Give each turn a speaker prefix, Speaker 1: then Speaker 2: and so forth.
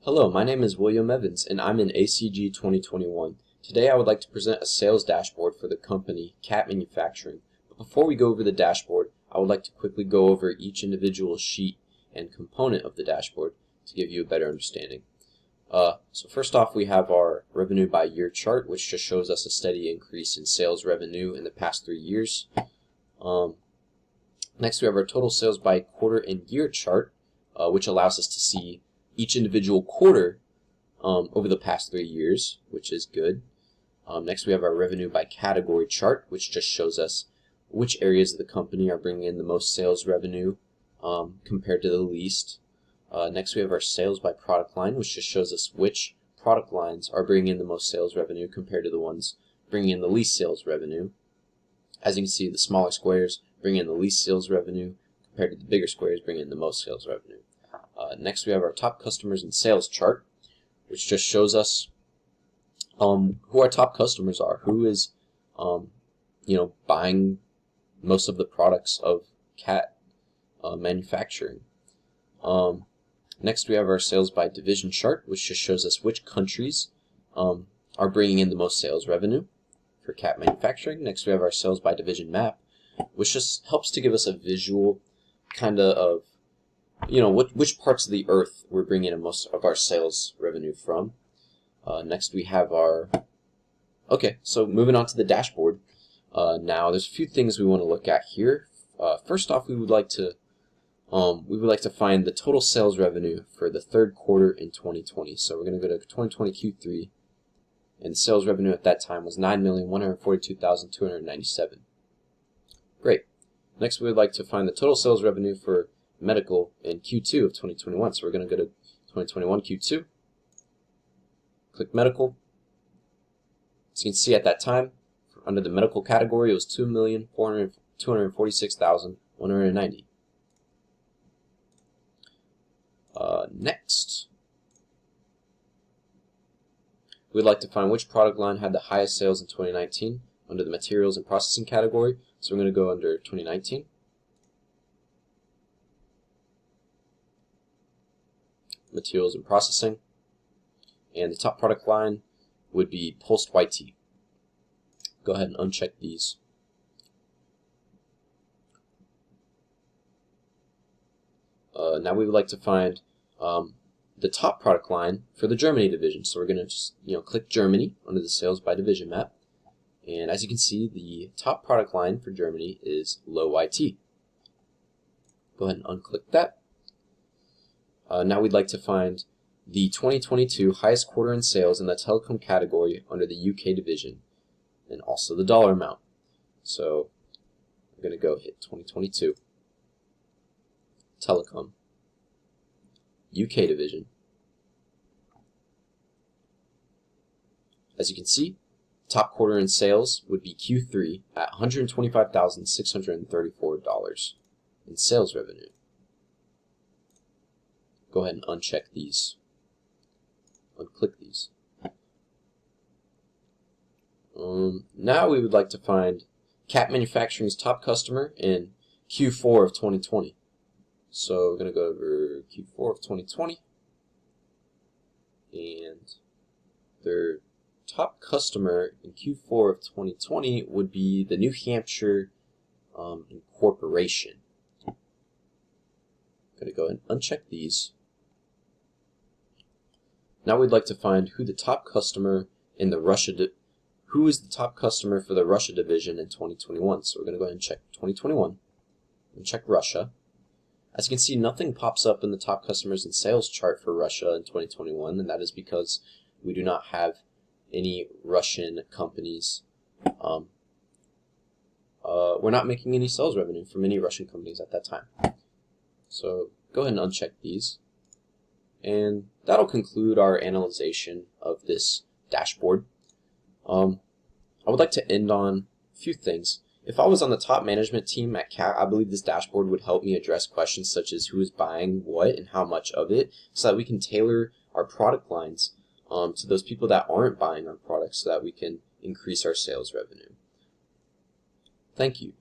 Speaker 1: Hello, my name is William Evans and I'm in ACG 2021. Today I would like to present a sales dashboard for the company Cat Manufacturing. But before we go over the dashboard, I would like to quickly go over each individual sheet and component of the dashboard to give you a better understanding. So first off, we have our revenue by year chart, which just shows us a steady increase in sales revenue in the past 3 years. Next, we have our total sales by quarter and year chart, which allows us to see each individual quarter over the past 3 years, which is good. Next, we have our revenue by category chart, which just shows us which areas of the company are bringing in the most sales revenue compared to the least. Next, we have our sales by product line, which just shows us which product lines are bringing in the most sales revenue compared to the ones bringing in the least sales revenue. As you can see, the smaller squares bring in the least sales revenue compared to the bigger squares bringing in the most sales revenue. Next, we have our top customers and sales chart, which just shows us who our top customers are, who is buying most of the products of Cat Manufacturing. Next, we have our sales by division chart, which just shows us which countries are bringing in the most sales revenue for Cat Manufacturing. Next, we have our sales by division map, which just helps to give us a visual kind of which parts of the earth we're bringing in most of our sales revenue from. Next, we have our so moving on to the dashboard. Now, there's a few things we want to look at here. First off, we would like to find the total sales revenue for the third quarter in 2020. So we're going to go to 2020 Q3, and the sales revenue at that time was $9,142,297. Great. Next, we would like to find the total sales revenue for medical in Q2 of 2021. So we're going to go to 2021 Q2, click medical. As you can see, at that time, under the medical category, it was $2,246,190. Next, we'd like to find which product line had the highest sales in 2019 under the materials and processing category. So we're going to go under 2019. Materials and processing, and the top product line would be pulsed YT. Go ahead and uncheck these. Now we would like to find the top product line for the Germany division. So we're going to just click Germany under the sales by division map, and as you can see, the top product line for Germany is low YT. Go ahead and unclick that. Now we'd like to find the 2022 highest quarter in sales in the telecom category under the UK division, and also the dollar amount. So I'm going to go hit 2022 telecom UK division. As you can see, top quarter in sales would be Q3 at $125,634 in sales revenue. Go ahead and uncheck these. Unclick these. Now we would like to find Cat Manufacturing's top customer in Q4 of 2020. So we're going to go over Q4 of 2020, and their top customer in Q4 of 2020 would be the New Hampshire Incorporation. I'm going to go ahead and uncheck these. Now we'd like to find who the top customer in the who is the top customer for the Russia division in 2021. So we're going to go ahead and check 2021 and check Russia. As you can see, nothing pops up in the top customers and sales chart for Russia in 2021, and that is because we do not have any Russian companies. We're not making any sales revenue from any Russian companies at that time. So go ahead and uncheck these. And that'll conclude our analyzation of this dashboard. I would like to end on a few things. If I was on the top management team at CAT, I believe this dashboard would help me address questions such as who is buying what and how much of it, so that we can tailor our product lines to those people that aren't buying our products, so that we can increase our sales revenue. Thank you.